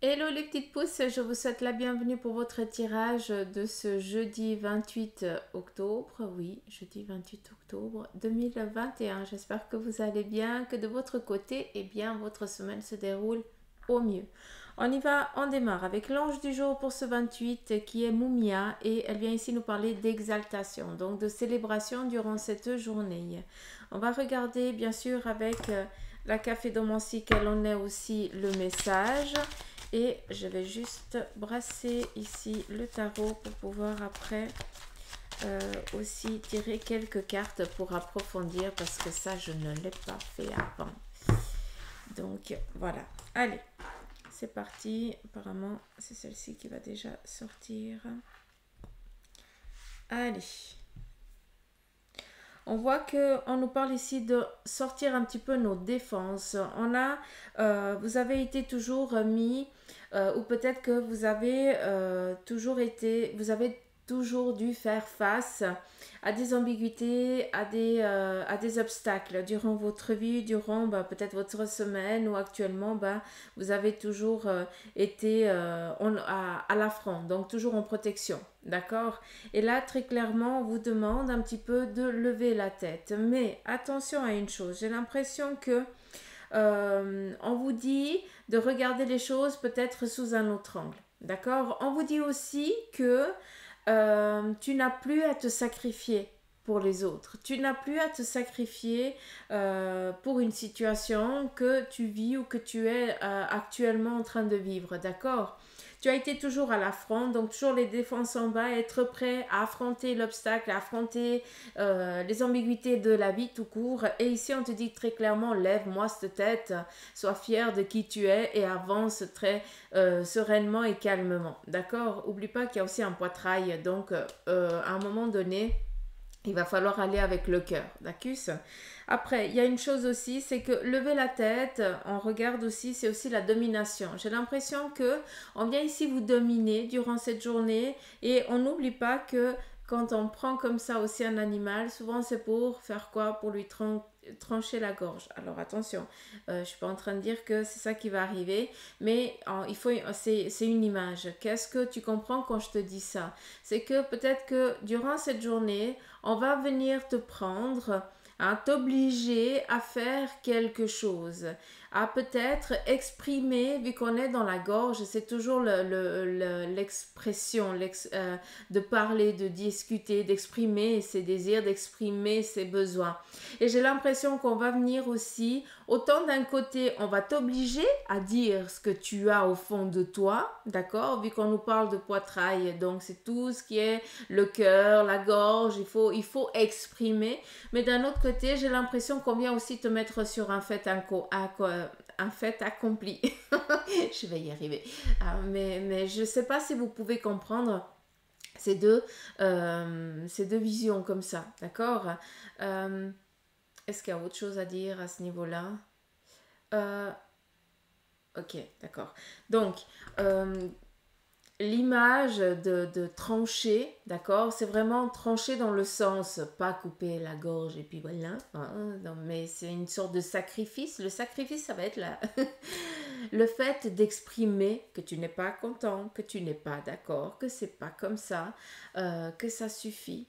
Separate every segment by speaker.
Speaker 1: Hello les petites pousses, je vous souhaite la bienvenue pour votre tirage de ce jeudi 28 octobre. Oui, jeudi 28 octobre 2021. J'espère que vous allez bien, que de votre côté, eh bien, votre semaine se déroule au mieux. On y va, on démarre avec l'ange du jour pour ce 28 qui est Moumia et elle vient ici nous parler d'exaltation, donc de célébration durant cette journée. On va regarder bien sûr avec la cafédomancie quel en est aussi le message. Et je vais juste brasser ici le tarot pour pouvoir après aussi tirer quelques cartes pour approfondir parce que ça je ne l'ai pas fait avant. Donc voilà, allez, c'est parti. Apparemment c'est celle-ci qui va déjà sortir. Allez. On voit qu'on nous parle ici de sortir un petit peu nos défenses. Vous avez été toujours mis, ou peut-être que vous avez vous avez toujours dû faire face à des ambiguïtés, à des obstacles durant votre vie, durant peut-être votre semaine ou actuellement, vous avez toujours été à l'affront, donc toujours en protection. D'accord? Et là, très clairement, on vous demande un petit peu de lever la tête. Mais attention à une chose, j'ai l'impression que on vous dit de regarder les choses peut-être sous un autre angle. D'accord? On vous dit aussi que tu n'as plus à te sacrifier pour les autres. Tu n'as plus à te sacrifier pour une situation que tu vis ou que tu es actuellement en train de vivre. D'accord? Tu as été toujours à l'affront, donc toujours les défenses en bas, être prêt à affronter l'obstacle, à affronter les ambiguïtés de la vie tout court. Et ici, on te dit très clairement, lève-moi cette tête, sois fier de qui tu es et avance très sereinement et calmement. D'accord? Oublie pas qu'il y a aussi un poitrail, donc à un moment donné, il va falloir aller avec le cœur, d'accord? Après, il y a une chose aussi, c'est que lever la tête, on regarde aussi, c'est aussi la domination. J'ai l'impression que on vient ici vous dominer durant cette journée et on n'oublie pas que quand on prend comme ça aussi un animal, souvent c'est pour faire quoi? Pour lui trancher la gorge. Alors attention, je ne suis pas en train de dire que c'est ça qui va arriver, mais c'est une image. Qu'est-ce que tu comprends quand je te dis ça? C'est que peut-être que durant cette journée, on va venir te prendre, hein, t'obliger à faire quelque chose, à peut-être exprimer, vu qu'on est dans la gorge, c'est toujours l'expression, de parler, de discuter, d'exprimer ses désirs, d'exprimer ses besoins. Et j'ai l'impression qu'on va venir aussi, autant d'un côté, on va t'obliger à dire ce que tu as au fond de toi, d'accord? Vu qu'on nous parle de poitrail, donc c'est tout ce qui est le cœur, la gorge, il faut exprimer. Mais d'un autre côté, j'ai l'impression qu'on vient aussi te mettre sur un fait accompli. Je vais y arriver. Mais je ne sais pas si vous pouvez comprendre ces deux visions comme ça, d'accord? Est-ce qu'il y a autre chose à dire à ce niveau-là? Euh, ok, d'accord. Donc, l'image de trancher, d'accord, c'est vraiment trancher dans le sens, pas couper la gorge et puis voilà, hein, non, mais c'est une sorte de sacrifice. Le sacrifice, ça va être le fait d'exprimer que tu n'es pas content, que tu n'es pas d'accord, que c'est pas comme ça, que ça suffit.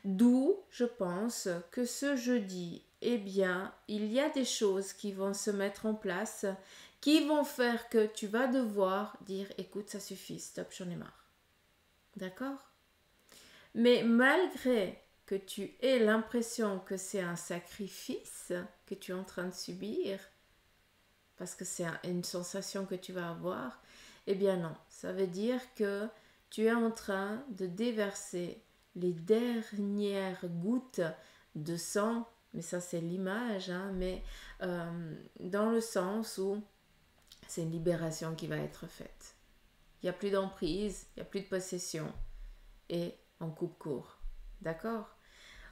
Speaker 1: D'où, je pense, que ce jeudi, eh bien, il y a des choses qui vont se mettre en place, qui vont faire que tu vas devoir dire, écoute, ça suffit, stop, j'en ai marre. D'accord? Mais malgré que tu aies l'impression que c'est un sacrifice que tu es en train de subir, parce que c'est une sensation que tu vas avoir, eh bien non, ça veut dire que tu es en train de déverser les dernières gouttes de sang, mais ça c'est l'image, hein, mais dans le sens où c'est une libération qui va être faite. Il n'y a plus d'emprise, il n'y a plus de possession, et on coupe court. D'accord?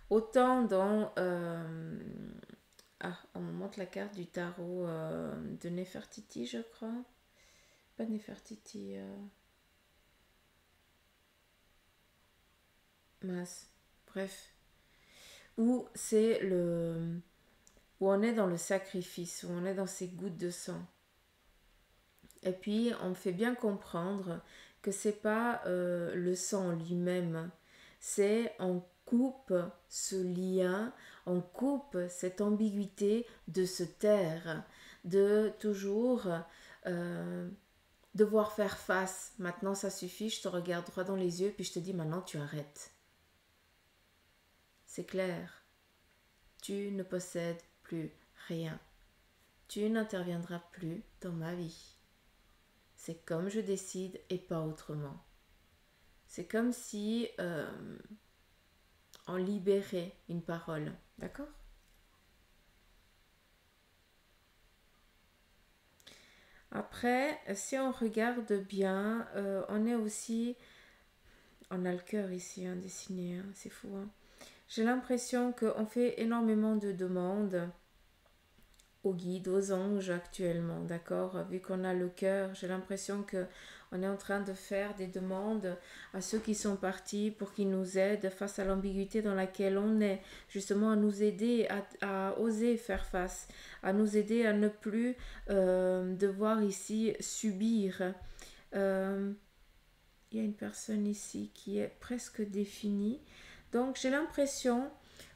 Speaker 1: Autant dans... on me montre la carte du tarot de Nefertiti, je crois. Pas Nefertiti. Mince. Bref. Où c'est où on est dans le sacrifice, où on est dans ces gouttes de sang. Et puis, on me fait bien comprendre que c'est pas le sang lui-même, c'est on coupe ce lien, on coupe cette ambiguïté de se taire, de toujours euh, devoir faire face. Maintenant, ça suffit, je te regarde droit dans les yeux, puis je te dis maintenant, tu arrêtes. C'est clair, tu ne possèdes plus rien. Tu n'interviendras plus dans ma vie. C'est comme je décide et pas autrement. C'est comme si on libérait une parole. D'accord? Après, si on regarde bien, on est aussi... On a le cœur ici, hein, dessiné, hein, c'est fou. Hein. J'ai l'impression qu'on fait énormément de demandes aux guides, aux anges actuellement, d'accord? Vu qu'on a le cœur, j'ai l'impression que on est en train de faire des demandes à ceux qui sont partis pour qu'ils nous aident face à l'ambiguïté dans laquelle on est, justement à nous aider à oser faire face, à nous aider à ne plus devoir ici subir. Euh, il y a une personne ici qui est presque définie. Donc j'ai l'impression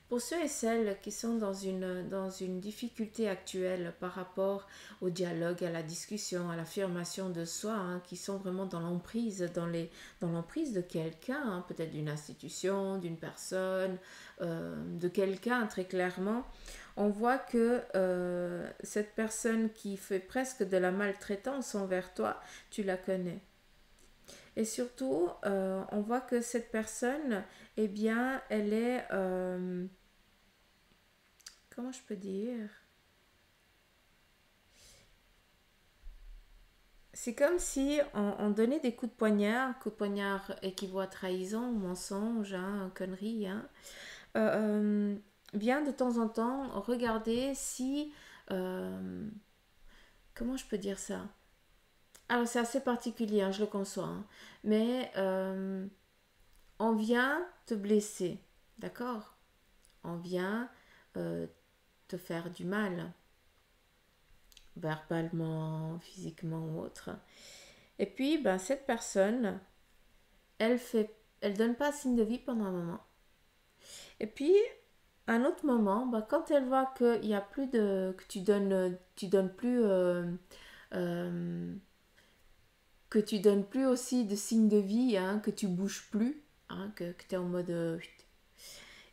Speaker 1: pour ceux et celles qui sont dans une difficulté actuelle par rapport au dialogue, à la discussion, à l'affirmation de soi, hein, qui sont vraiment dans l'emprise, dans l'emprise de quelqu'un, hein, peut-être d'une institution, d'une personne, de quelqu'un très clairement, on voit que cette personne qui fait presque de la maltraitance envers toi, tu la connais. Et surtout, on voit que cette personne, eh bien, elle est comment je peux dire? C'est comme si on donnait des coups de poignard équivaut à trahison, mensonge, hein, connerie, hein. Euh, bien de temps en temps regarder si... euh, comment je peux dire ça? Alors c'est assez particulier, hein, je le conçois, hein, mais on vient te blesser, d'accord? On vient euh, te faire du mal, verbalement, physiquement ou autre. Et puis, ben, cette personne, elle donne pas signe de vie pendant un moment. Et puis, à un autre moment, ben, quand elle voit qu'il y a plus de, que tu donnes plus, euh, que tu donnes plus aussi de signes de vie, hein, que tu bouges plus, hein, que tu es en mode,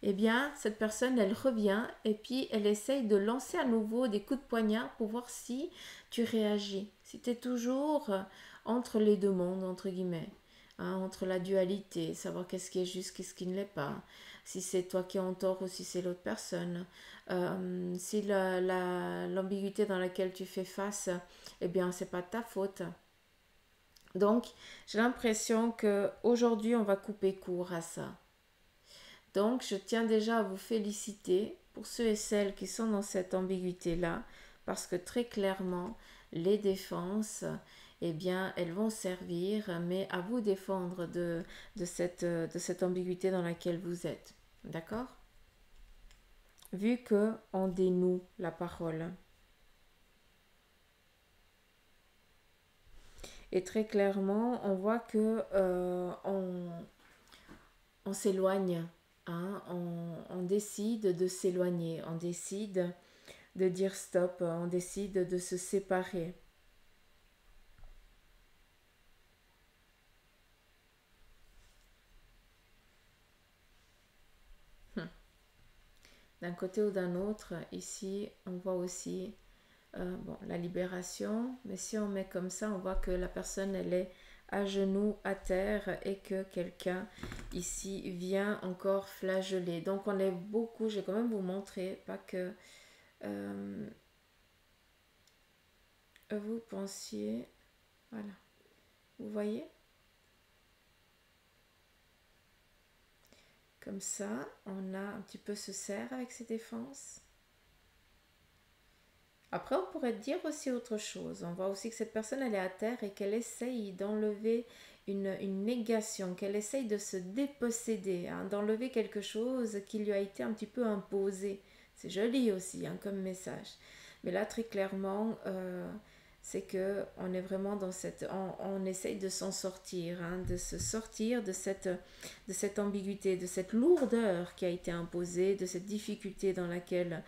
Speaker 1: eh bien, cette personne, elle revient et puis elle essaye de lancer à nouveau des coups de poignard pour voir si tu réagis. Si tu es toujours entre les deux mondes, entre guillemets, hein, entre la dualité, savoir qu'est-ce qui est juste, qu'est-ce qui ne l'est pas, si c'est toi qui es en tort ou si c'est l'autre personne, si l'ambiguïté dans laquelle tu fais face, eh bien, c'est pas de ta faute. Donc, j'ai l'impression que aujourd'hui on va couper court à ça. Donc, je tiens déjà à vous féliciter pour ceux et celles qui sont dans cette ambiguïté-là, parce que très clairement, les défenses, eh bien, elles vont servir, mais à vous défendre de cette ambiguïté dans laquelle vous êtes. D'accord? Vu que on dénoue la parole. Et très clairement, on voit que on s'éloigne, hein, on décide de s'éloigner, on décide de dire stop, on décide de se séparer. D'un côté ou d'un autre, ici, on voit aussi bon, la libération, mais si on met comme ça, on voit que la personne, elle est à genoux, à terre, et que quelqu'un ici vient encore flageoler. Donc on est beaucoup, je vais quand même vous montrer, pas que euh, vous pensiez, voilà, vous voyez, comme ça, on a un petit peu ce cerf avec ses défenses. Après, on pourrait dire aussi autre chose. On voit aussi que cette personne, elle est à terre et qu'elle essaye d'enlever une négation, qu'elle essaye de se déposséder, hein, d'enlever quelque chose qui lui a été un petit peu imposé. C'est joli aussi, hein, comme message. Mais là, très clairement, c'est que on est vraiment dans cette, on essaye de s'en sortir, hein, de se sortir de cette ambiguïté, de cette lourdeur qui a été imposée, de cette difficulté dans laquelle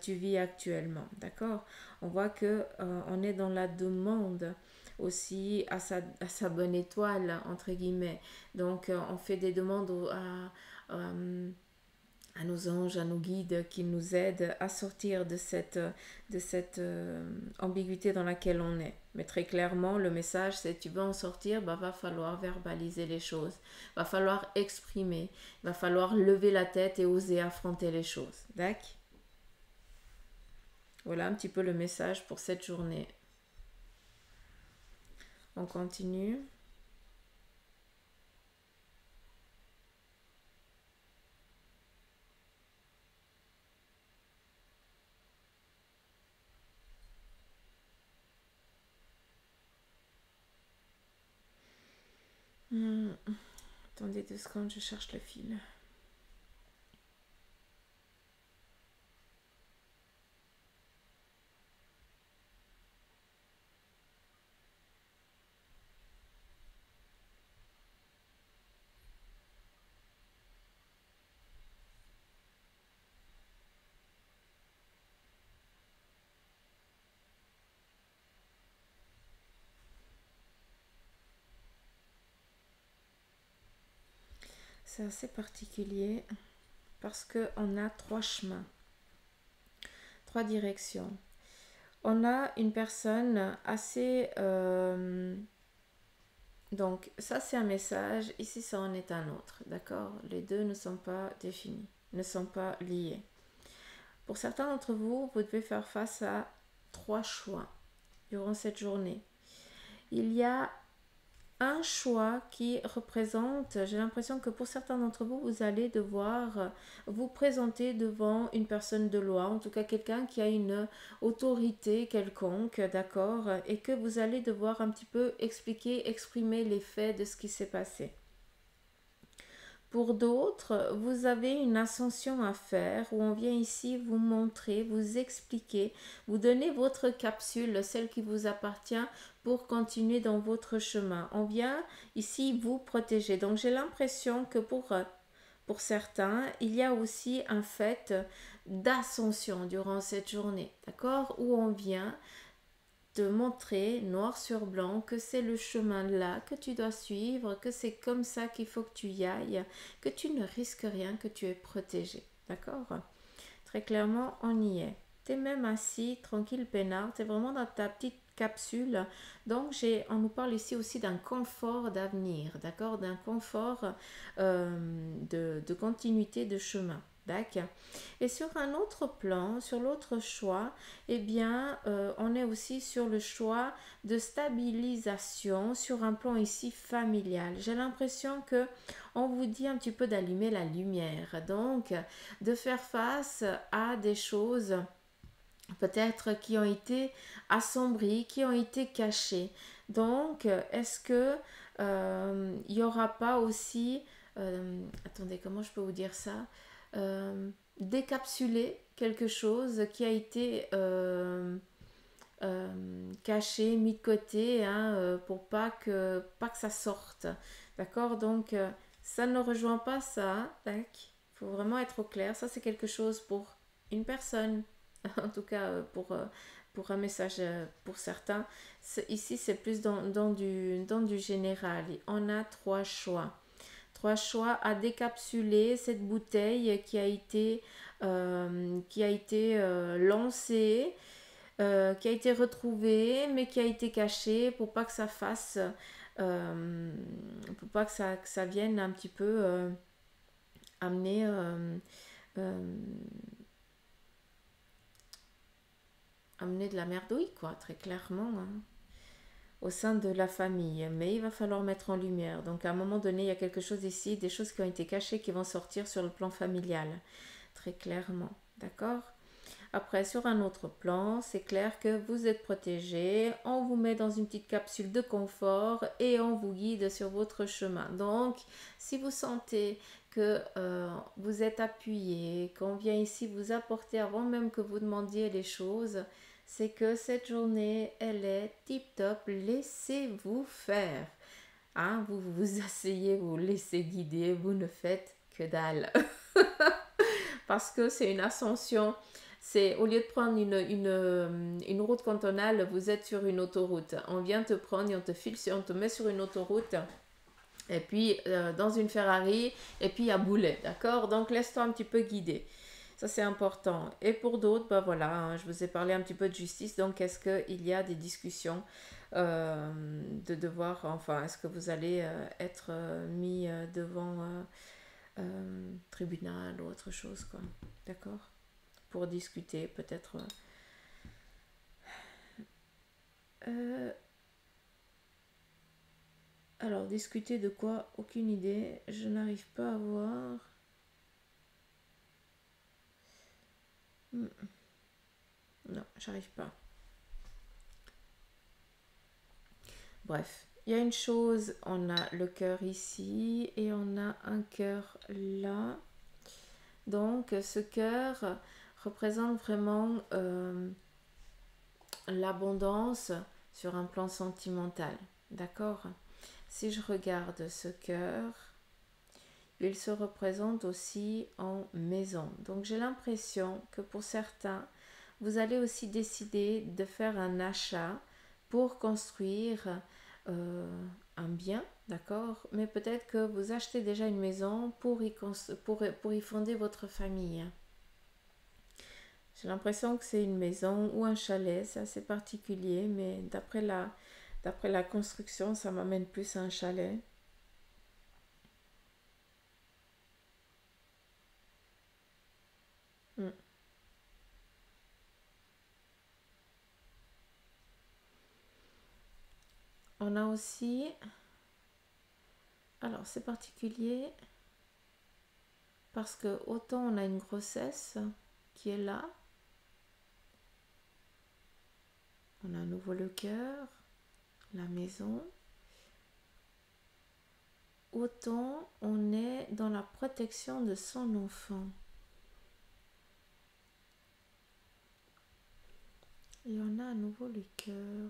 Speaker 1: tu vis actuellement, d'accord? On voit que on est dans la demande aussi à sa bonne étoile, entre guillemets. Donc, on fait des demandes à nos anges, à nos guides qui nous aident à sortir de cette ambiguïté dans laquelle on est. Mais très clairement, le message, c'est tu veux en sortir, bah, va falloir verbaliser les choses, va falloir exprimer, va falloir lever la tête et oser affronter les choses. D'accord? Voilà un petit peu le message pour cette journée. On continue. Hmm. Attendez 2 secondes, je cherche le fil. C'est assez particulier parce qu'on a 3 chemins, 3 directions. On a une personne assez... donc ça c'est un message, ici ça en est un autre, d'accord? Les deux ne sont pas définis, ne sont pas liés. Pour certains d'entre vous, vous devez faire face à 3 choix durant cette journée. Il y a un choix qui représente, j'ai l'impression que pour certains d'entre vous, vous allez devoir vous présenter devant une personne de loi, en tout cas quelqu'un qui a une autorité quelconque, d'accord, et que vous allez devoir un petit peu expliquer, exprimer les faits de ce qui s'est passé. Pour d'autres, vous avez une ascension à faire où on vient ici vous montrer, vous expliquer, vous donner votre capsule, celle qui vous appartient, pour continuer dans votre chemin. On vient ici vous protéger. Donc j'ai l'impression que pour certains, il y a aussi un fait d'ascension durant cette journée, d'accord? Où on vient te montrer noir sur blanc que c'est le chemin là que tu dois suivre, que c'est comme ça qu'il faut que tu y ailles, que tu ne risques rien, que tu es protégé. D'accord? Très clairement, on y est. Tu es même assis, tranquille, peinard, tu es vraiment dans ta petite capsule. Donc, on nous parle ici aussi d'un confort d'avenir, d'accord? D'un confort de continuité de chemin. D'accord. Et sur un autre plan, sur l'autre choix, eh bien, on est aussi sur le choix de stabilisation sur un plan ici familial. J'ai l'impression que on vous dit un petit peu d'allumer la lumière, donc de faire face à des choses peut-être qui ont été assombries, qui ont été cachées. Donc, est-ce que il n'y aura pas aussi, attendez, comment je peux vous dire ça, décapsuler quelque chose qui a été caché, mis de côté, hein, pour pas que ça sorte. D'accord? Donc, ça ne rejoint pas ça. Il faut vraiment être au clair. Ça, c'est quelque chose pour une personne. En tout cas, pour un message pour certains. Ici, c'est plus dans du général. On a 3 choix. 3 choix à décapsuler cette bouteille qui a été lancée, qui a été retrouvée, mais qui a été cachée pour pas que ça fasse, pour pas que ça vienne un petit peu amener euh, amener de la merdouille, quoi, très clairement, hein, au sein de la famille. Mais il va falloir mettre en lumière. Donc, à un moment donné, il y a quelque chose ici, des choses qui ont été cachées qui vont sortir sur le plan familial, très clairement. D'accord? Après, sur un autre plan, c'est clair que vous êtes protégé, on vous met dans une petite capsule de confort et on vous guide sur votre chemin. Donc, si vous sentez que vous êtes appuyé, qu'on vient ici vous apporter avant même que vous demandiez les choses, c'est que cette journée, elle est tip-top. Laissez-vous faire. Hein, vous vous asseyez, vous laissez guider, vous ne faites que dalle. Parce que c'est une ascension. C'est au lieu de prendre une route cantonale, vous êtes sur une autoroute. On vient te prendre et on te file, on te met sur une autoroute. Et puis dans une Ferrari, et puis à boulet, d'accord? Donc laisse-toi un petit peu guider. Ça, c'est important. Et pour d'autres, ben voilà, hein, je vous ai parlé un petit peu de justice. Donc, est-ce qu'il y a des discussions de devoir, enfin, est-ce que vous allez être mis devant tribunal ou autre chose, quoi. D'accord? Pour discuter, peut-être. Euh, alors, discuter de quoi? Aucune idée. Je n'arrive pas à voir. Non, j'arrive pas. Bref, il y a une chose, on a le cœur ici et on a un cœur là. Donc, ce cœur représente vraiment l'abondance sur un plan sentimental. D'accord? Si je regarde ce cœur, il se représente aussi en maison. Donc, j'ai l'impression que pour certains, vous allez aussi décider de faire un achat pour construire un bien, d'accord? Mais peut-être que vous achetez déjà une maison pour y fonder votre famille. J'ai l'impression que c'est une maison ou un chalet, c'est assez particulier, mais d'après la construction, ça m'amène plus à un chalet. Hmm. On a aussi, alors c'est particulier parce que autant on a une grossesse qui est là, on a à nouveau le cœur, la maison, autant on est dans la protection de son enfant. Et on a à nouveau le cœur.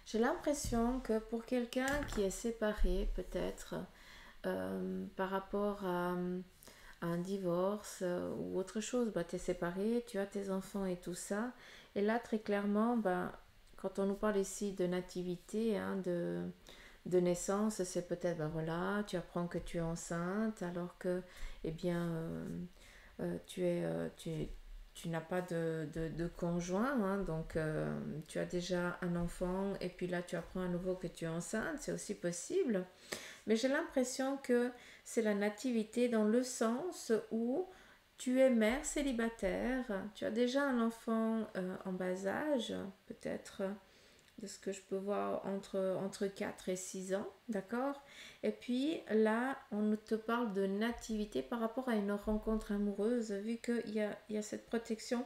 Speaker 1: J'ai l'impression que pour quelqu'un qui est séparé, peut-être, par rapport à un divorce ou autre chose, bah, tu es séparé, tu as tes enfants et tout ça. Et là, très clairement, bah, quand on nous parle ici de nativité, hein, de naissance, c'est peut-être, bah voilà, tu apprends que tu es enceinte alors que, eh bien, tu n'as pas de conjoint, hein, donc tu as déjà un enfant et puis là tu apprends à nouveau que tu es enceinte, c'est aussi possible. Mais j'ai l'impression que c'est la nativité dans le sens où tu es mère célibataire, tu as déjà un enfant en bas âge, peut-être de ce que je peux voir entre 4 et 6 ans, d'accord? Et puis là, on te parle de nativité par rapport à une rencontre amoureuse, vu qu'il y a cette protection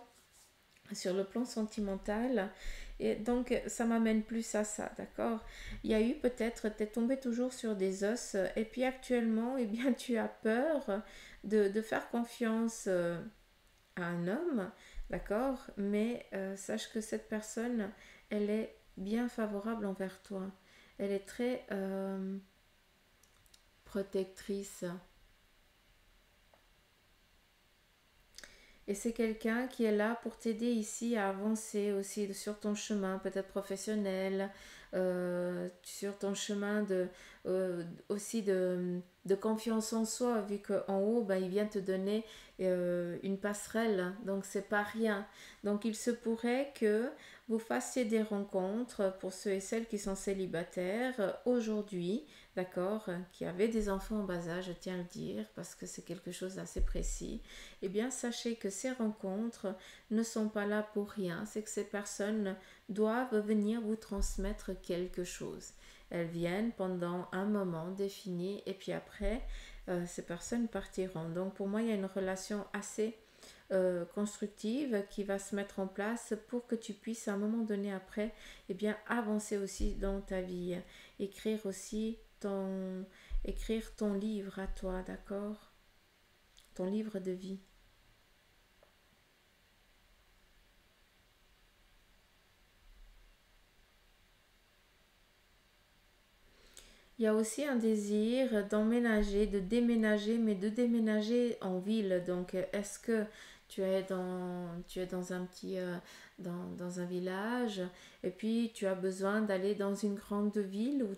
Speaker 1: sur le plan sentimental. Et donc, ça m'amène plus à ça, d'accord? Il y a eu peut-être, tu es tombé toujours sur des os, et puis actuellement, eh bien, tu as peur de faire confiance à un homme, d'accord? Mais sache que cette personne, elle est bien favorable envers toi. Elle est très protectrice. Et c'est quelqu'un qui est là pour t'aider ici à avancer aussi sur ton chemin, peut-être professionnel, sur ton chemin aussi de confiance en soi, vu qu'en haut, ben, il vient te donner une passerelle, donc c'est pas rien. Donc il se pourrait que vous fassiez des rencontres pour ceux et celles qui sont célibataires aujourd'hui, d'accord, qui avaient des enfants en bas âge, je tiens à le dire, parce que c'est quelque chose d'assez précis. Eh bien, sachez que ces rencontres ne sont pas là pour rien, c'est que ces personnes doivent venir vous transmettre quelque chose. Elles viennent pendant un moment défini et puis après, ces personnes partiront. Donc pour moi, il y a une relation assez constructive qui va se mettre en place pour que tu puisses à un moment donné après, eh bien, avancer aussi dans ta vie, écrire aussi écrire ton livre à toi, d'accord? Ton livre de vie. Il y a aussi un désir d'emménager, de déménager, mais de déménager en ville. Donc, est-ce que tu es dans un dans un village et puis tu as besoin d'aller dans une grande ville où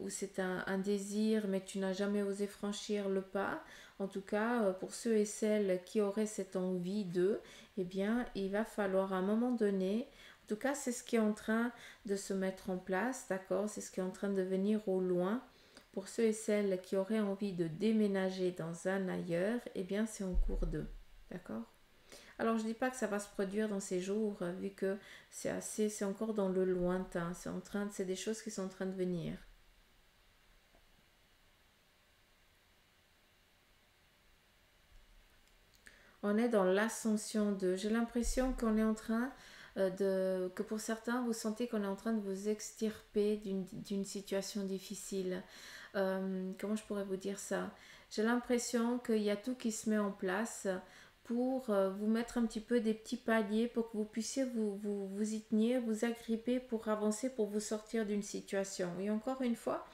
Speaker 1: c'est un désir, mais tu n'as jamais osé franchir le pas. En tout cas, pour ceux et celles qui auraient cette envie d'eux, eh bien, il va falloir à un moment donné, en tout cas, c'est ce qui est en train de se mettre en place, d'accord? C'est ce qui est en train de venir au loin. Pour ceux et celles qui auraient envie de déménager dans un ailleurs, eh bien, c'est en cours d'eux, d'accord? Alors, je ne dis pas que ça va se produire dans ces jours, vu que c'est encore dans le lointain. C'est des choses qui sont en train de venir. On est dans l'ascension de. J'ai l'impression qu'on est en train que pour certains, vous sentez qu'on est en train de vous extirper d'une situation difficile. Comment je pourrais vous dire ça? J'ai l'impression qu'il y a tout qui se met en place pour vous mettre un petit peu des petits paliers pour que vous puissiez vous y tenir, vous agripper pour avancer, pour vous sortir d'une situation. Et encore une fois,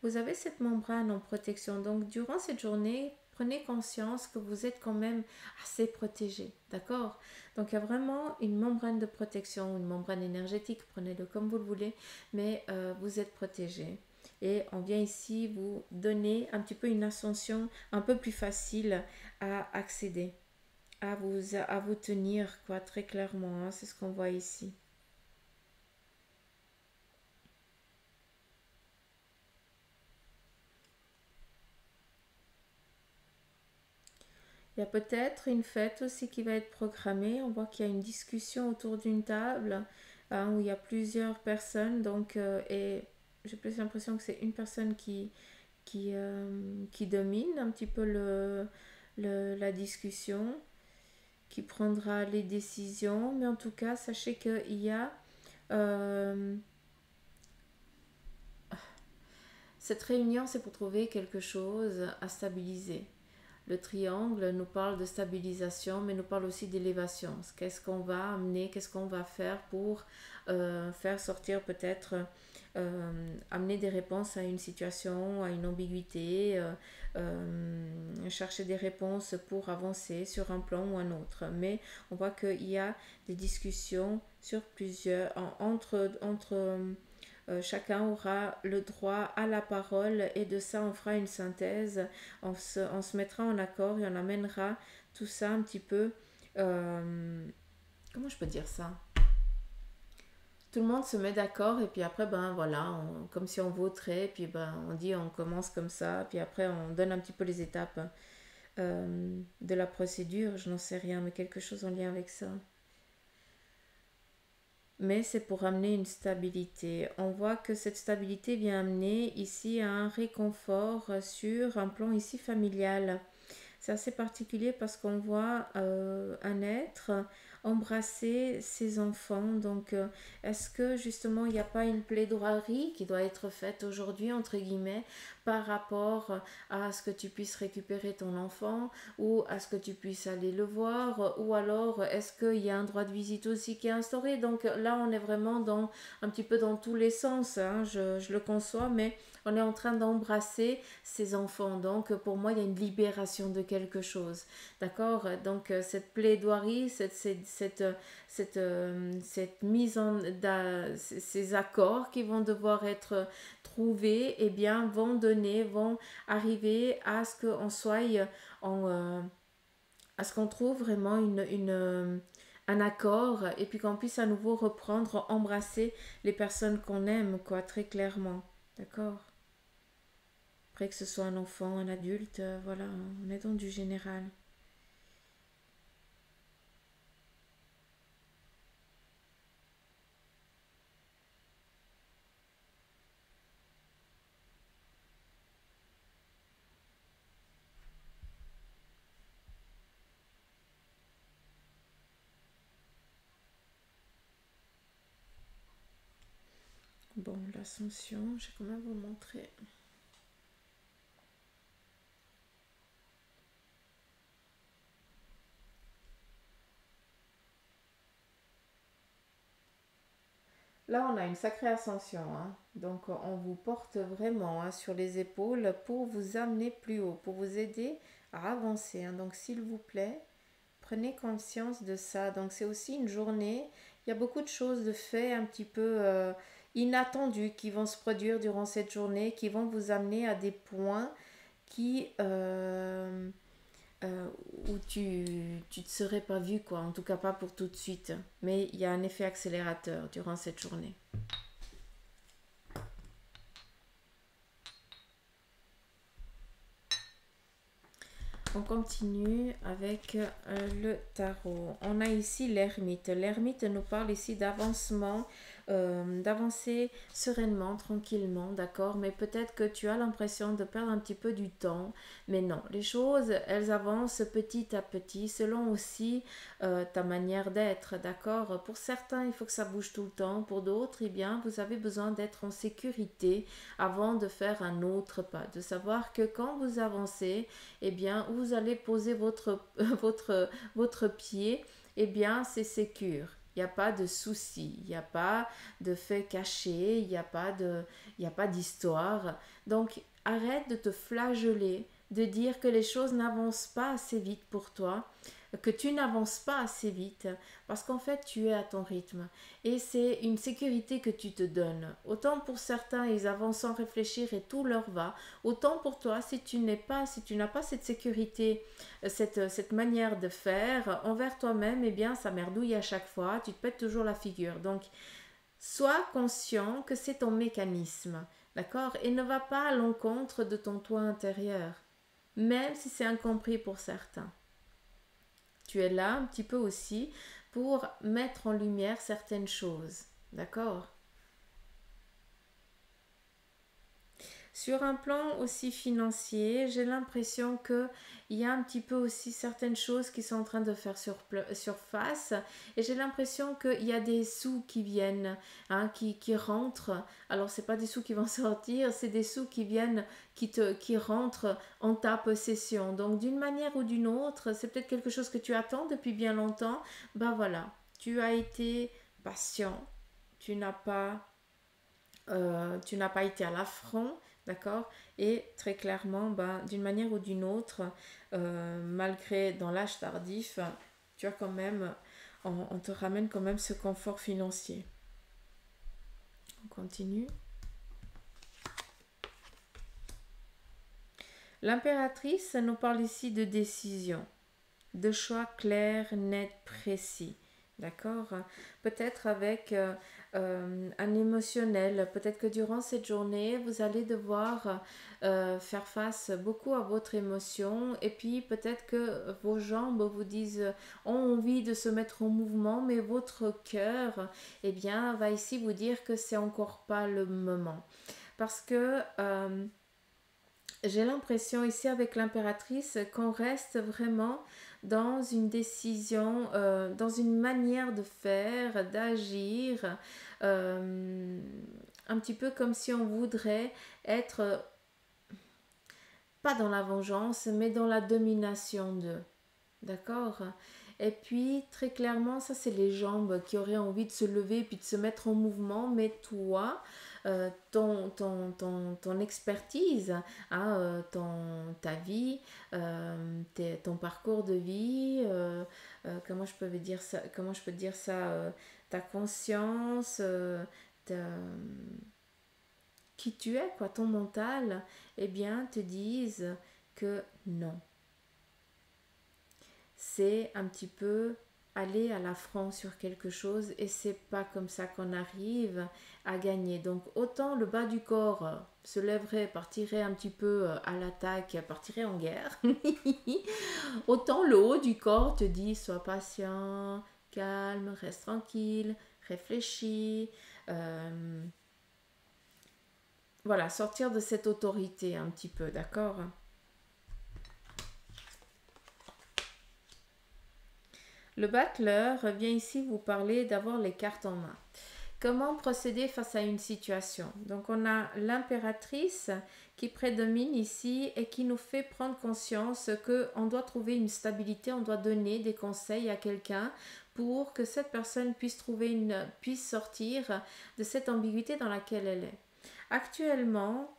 Speaker 1: vous avez cette membrane en protection. Donc, durant cette journée, prenez conscience que vous êtes quand même assez protégé. D'accord? Donc, il y a vraiment une membrane de protection, une membrane énergétique, prenez-le comme vous le voulez, mais vous êtes protégé. Et on vient ici vous donner un petit peu une ascension un peu plus facile à accéder, à vous tenir, quoi, très clairement. Hein, c'est ce qu'on voit ici. Il y a peut-être une fête aussi qui va être programmée. On voit qu'il y a une discussion autour d'une table hein, où il y a plusieurs personnes. Donc, et j'ai plus l'impression que c'est une personne qui domine un petit peu la discussion, qui prendra les décisions. Mais en tout cas, sachez qu'il y a euh, cette réunion, c'est pour trouver quelque chose à stabiliser. Le triangle nous parle de stabilisation, mais nous parle aussi d'élévation. Qu'est-ce qu'on va amener, qu'est-ce qu'on va faire pour faire sortir peut-être, amener des réponses à une situation, à une ambiguïté, chercher des réponses pour avancer sur un plan ou un autre. Mais on voit qu'il y a des discussions sur chacun aura le droit à la parole et de ça on fera une synthèse, on se mettra en accord et on amènera tout ça un petit peu, comment je peux dire ça? Tout le monde se met d'accord et puis après ben voilà, comme si on voterait, puis ben on dit on commence comme ça, puis après on donne un petit peu les étapes de la procédure, je n'en sais rien, mais quelque chose en lien avec ça. Mais c'est pour amener une stabilité. On voit que cette stabilité vient amener ici un réconfort sur un plan ici familial. C'est assez particulier parce qu'on voit un être embrasser ses enfants. Donc, est-ce que justement il n'y a pas une plaidoirie qui doit être faite aujourd'hui, entre guillemets, par rapport à ce que tu puisses récupérer ton enfant ou à ce que tu puisses aller le voir ou alors est-ce qu'il y a un droit de visite aussi qui est instauré? Donc là, on est vraiment un petit peu dans tous les sens, hein, je le conçois, mais on est en train d'embrasser ses enfants. Donc, pour moi, il y a une libération de quelque chose. D'accord? Donc, cette plaidoirie, cette mise ces accords qui vont devoir être trouvés, eh bien, vont arriver à ce qu'on soit à ce qu'on trouve vraiment un accord et puis qu'on puisse à nouveau reprendre, embrasser les personnes qu'on aime, quoi, très clairement. D'accord? Après que ce soit un enfant, un adulte, voilà, on est dans du général. Bon, l'ascension, je vais quand même vous montrer. là, on a une sacrée ascension, hein. Donc, on vous porte vraiment, hein, sur les épaules pour vous amener plus haut, pour vous aider à avancer, hein. Donc, s'il vous plaît, prenez conscience de ça. Donc, c'est aussi une journée. Il y a beaucoup de choses de fait un petit peu inattendues qui vont se produire durant cette journée, qui vont vous amener à des points qui, euh, où tu te serais pas vu, quoi. En tout cas, pas pour tout de suite. Mais il y a un effet accélérateur durant cette journée. On continue avec le tarot. On a ici l'ermite. L'ermite nous parle ici d'avancement, d'avancer sereinement, tranquillement, d'accord? Mais peut-être que tu as l'impression de perdre un petit peu du temps. Mais non, les choses, elles avancent petit à petit, selon aussi ta manière d'être, d'accord? Pour certains, il faut que ça bouge tout le temps. Pour d'autres, eh bien, vous avez besoin d'être en sécurité avant de faire un autre pas. De savoir que quand vous avancez, eh bien, vous allez poser votre pied, eh bien, c'est sécure. Il n'y a pas de souci, il n'y a pas de fait caché, il n'y a pas d'histoire. Donc, arrête de te flageller, de dire que les choses n'avancent pas assez vite pour toi, que tu n'avances pas assez vite, parce qu'en fait, tu es à ton rythme. Et c'est une sécurité que tu te donnes. Autant pour certains, ils avancent sans réfléchir et tout leur va. Autant pour toi, si tu n'as pas cette sécurité, cette manière de faire envers toi-même, eh bien, ça merdouille à chaque fois. Tu te pètes toujours la figure. Donc, sois conscient que c'est ton mécanisme, d'accord? Et ne va pas à l'encontre de ton toi intérieur, même si c'est incompris pour certains. Tu es là un petit peu aussi pour mettre en lumière certaines choses, d'accord? Sur un plan aussi financier, j'ai l'impression qu'il y a un petit peu aussi certaines choses qui sont en train de faire surface et j'ai l'impression qu'il y a des sous qui viennent, hein, qui rentrent. Alors, ce n'est pas des sous qui vont sortir, c'est des sous qui viennent, qui rentrent en ta possession. Donc, d'une manière ou d'une autre, c'est peut-être quelque chose que tu attends depuis bien longtemps. Ben voilà, tu as été patient, tu n'as pas tu n'as pas été à l'affront, d'accord? Et très clairement, ben, d'une manière ou d'une autre, malgré dans l'âge tardif, tu as quand même, on te ramène quand même ce confort financier. On continue. L'impératrice nous parle ici de décision, de choix clairs, nets, précis. D'accord? Peut-être avec un émotionnel. Peut-être que durant cette journée, vous allez devoir faire face beaucoup à votre émotion. Et puis peut-être que vos jambes vous disent, ont envie de se mettre en mouvement, mais votre cœur, eh bien, va ici vous dire que c'est encore pas le moment. Parce que j'ai l'impression ici avec l'impératrice qu'on reste vraiment dans une décision, dans une manière de faire, d'agir, un petit peu comme si on voudrait être pas dans la vengeance, mais dans la domination d'eux. D'accord? Et puis, très clairement, ça, c'est les jambes qui auraient envie de se lever puis de se mettre en mouvement, mais toi, ton expertise, hein, ta vie, ton parcours de vie, comment je peux dire ça, ta conscience, ta- qui tu es, quoi, ton mental, eh bien, te disent que non. C'est un petit peu aller à l'affront sur quelque chose et c'est pas comme ça qu'on arrive à gagner. Donc autant le bas du corps se lèverait, partirait un petit peu à l'attaque, partirait en guerre, autant le haut du corps te dit sois patient, calme, reste tranquille, réfléchis. Voilà, sortir de cette autorité un petit peu, d'accord? Le battleur vient ici vous parler d'avoir les cartes en main. Comment procéder face à une situation? Donc on a l'impératrice qui prédomine ici et qui nous fait prendre conscience qu'on doit trouver une stabilité, on doit donner des conseils à quelqu'un pour que cette personne puisse sortir de cette ambiguïté dans laquelle elle est. Actuellement,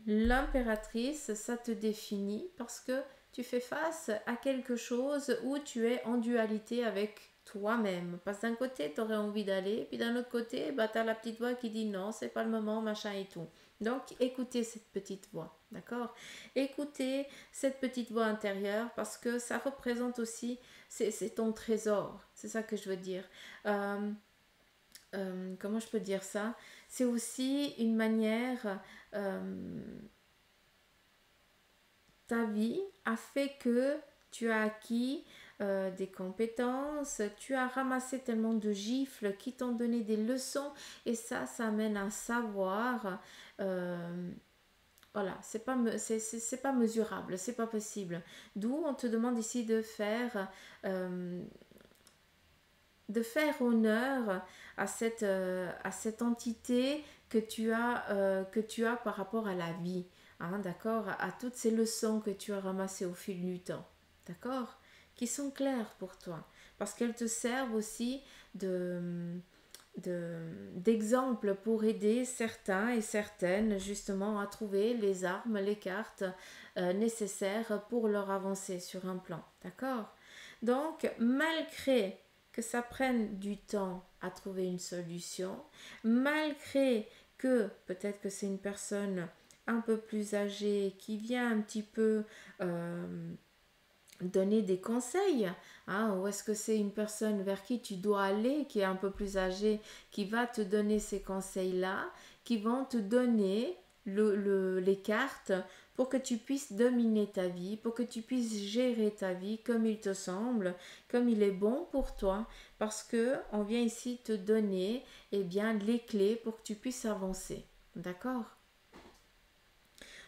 Speaker 1: l'impératrice, ça te définit parce que tu fais face à quelque chose où tu es en dualité avec toi-même. Parce que d'un côté, tu aurais envie d'aller, puis d'un autre côté, bah, tu as la petite voix qui dit non, c'est pas le moment, machin et tout. Donc, écoutez cette petite voix, d'accord? Écoutez cette petite voix intérieure parce que ça représente aussi, c'est ton trésor, c'est ça que je veux dire. Euh, Comment je peux dire ça? C'est aussi une manière, euh, ta vie a fait que tu as acquis des compétences, tu as ramassé tellement de gifles qui t'ont donné des leçons et ça amène un savoir. euh, voilà, c'est pas mesurable, c'est pas possible. D'où on te demande ici euh, de faire honneur à cette entité que tu as par rapport à la vie, hein, d'accord, à toutes ces leçons que tu as ramassées au fil du temps, d'accord, qui sont claires pour toi, parce qu'elles te servent aussi de, d'exemple pour aider certains et certaines justement à trouver les armes, les cartes nécessaires pour leur avancer sur un plan, d'accord. Donc, malgré que ça prenne du temps à trouver une solution, malgré que peut-être que c'est une personne un peu plus âgée qui vient un petit peu donner des conseils, hein, ou est-ce que c'est une personne vers qui tu dois aller, qui est un peu plus âgée, qui va te donner ces conseils-là, qui vont te donner les cartes pour que tu puisses dominer ta vie, pour que tu puisses gérer ta vie comme il te semble, comme il est bon pour toi, parce que on vient ici te donner eh bien, les clés pour que tu puisses avancer. D'accord?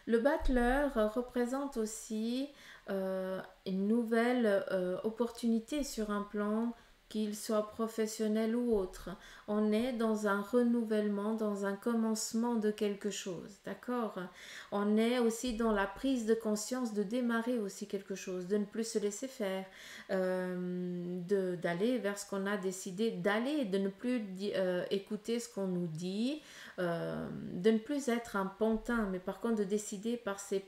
Speaker 1: Le battleur représente aussi une nouvelle opportunité sur un plan, qu'il soit professionnel ou autre. On est dans un renouvellement, dans un commencement de quelque chose, d'accord? On est aussi dans la prise de conscience de démarrer aussi quelque chose, de ne plus se laisser faire, d'aller vers ce qu'on a décidé d'aller, de ne plus écouter ce qu'on nous dit, de ne plus être un pantin, mais par contre de décider par sa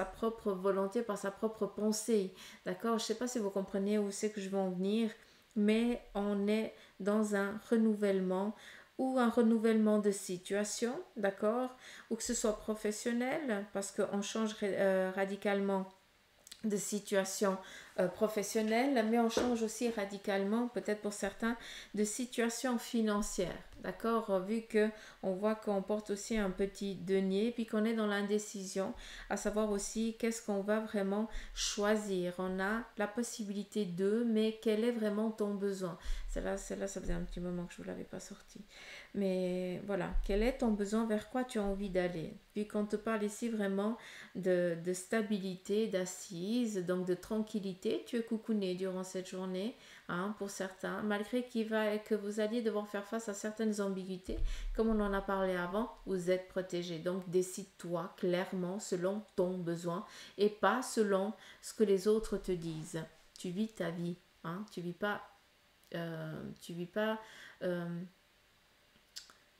Speaker 1: propre volonté, par sa propre pensée. D'accord? Je ne sais pas si vous comprenez où c'est que je veux en venir, mais on est dans un renouvellement ou un renouvellement de situation, d'accord? Ou que ce soit professionnel, parce qu'on change radicalement de situation professionnelle, mais on change aussi radicalement, peut-être pour certains, de situation financière. D'accord? Vu que on voit qu'on porte aussi un petit denier, puis qu'on est dans l'indécision, à savoir aussi qu'est-ce qu'on va vraiment choisir. On a la possibilité de, mais quel est vraiment ton besoin? Celle-là, ça faisait un petit moment que je ne vous l'avais pas sorti. Mais voilà, quel est ton besoin, vers quoi tu as envie d'aller? Puis qu'on te parle ici vraiment de stabilité, d'assise, donc de tranquillité. Tu es coucouné durant cette journée, hein, pour certains, malgré que vous alliez devoir faire face à certaines ambiguïtés, comme on en a parlé avant, vous êtes protégé. Donc décide-toi clairement selon ton besoin et pas selon ce que les autres te disent. Tu vis ta vie, hein, tu vis pas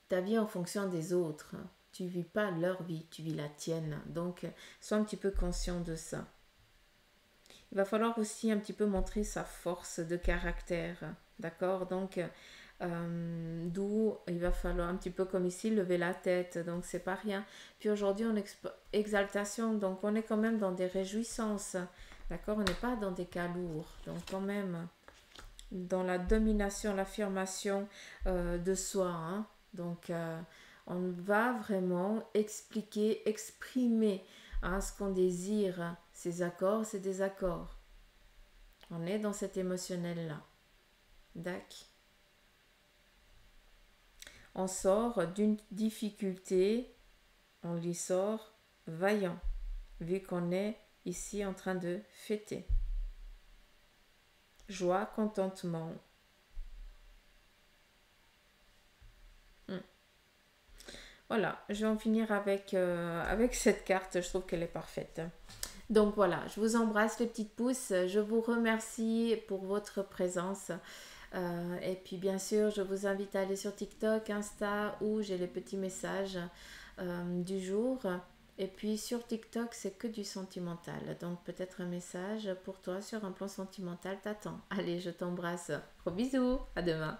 Speaker 1: ta vie en fonction des autres. Tu vis pas leur vie, tu vis la tienne. Donc, sois un petit peu conscient de ça. Il va falloir aussi un petit peu montrer sa force de caractère. D'accord? Donc, d'où il va falloir un petit peu comme ici lever la tête. Donc, c'est pas rien. Puis aujourd'hui, on exaltation. Donc, on est quand même dans des réjouissances. D'accord? On n'est pas dans des cas lourds. Donc, quand même, dans la domination, l'affirmation de soi, hein. Donc, on va vraiment expliquer, exprimer, hein, ce qu'on désire, ces accords, ces désaccords. On est dans cet émotionnel-là. D'accord. On sort d'une difficulté, on lui sort vaillant, vu qu'on est ici en train de fêter. Joie, contentement. Voilà, je vais en finir avec cette carte. Je trouve qu'elle est parfaite. Donc voilà, je vous embrasse les petites pousses. Je vous remercie pour votre présence. Et puis bien sûr, je vous invite à aller sur TikTok, Insta, où j'ai les petits messages du jour. Et puis sur TikTok, c'est que du sentimental. Donc peut-être un message pour toi sur un plan sentimental t'attend. Allez, je t'embrasse. Gros bisous. À demain.